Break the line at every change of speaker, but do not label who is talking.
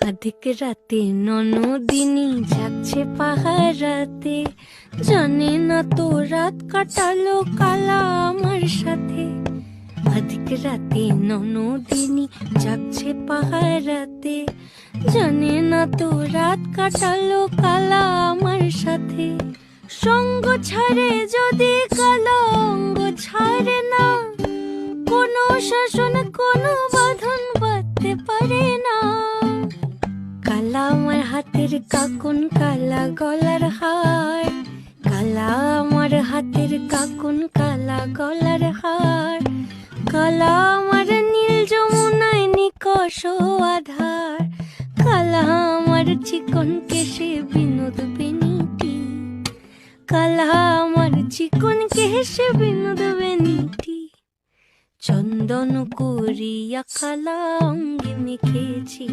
আধিক রাতে ননদিনী যাচ্ছে পাহারাতে, জানে না তো রাত কাটালো কালা আমার সাথে। আধিক রাতে ননদিনী যাচ্ছে পাহারাতে, জানে না তো রাত কাটালো কালা আমার সাথে। সঙ্গ ছাড়ে যদি কালা অঙ্গ ছাড়ে না, কোনো শাসন কোনো বাঁধন বাঁধতে পারে না। কালা আমার হাতের কাকুন কালা গলার হার, কালা আমার হাতের কাকুন কালা গলার হার। কালা আমার নীল যমুনায় নিকষ আধার, কালা আমার চিকন কেশে বিনোদ বেনিটি, কালা আমার চিকন কেশে বিনোদ বেনিটি। চন্দন করিয়া কালা অঙ্গে মেখেছি।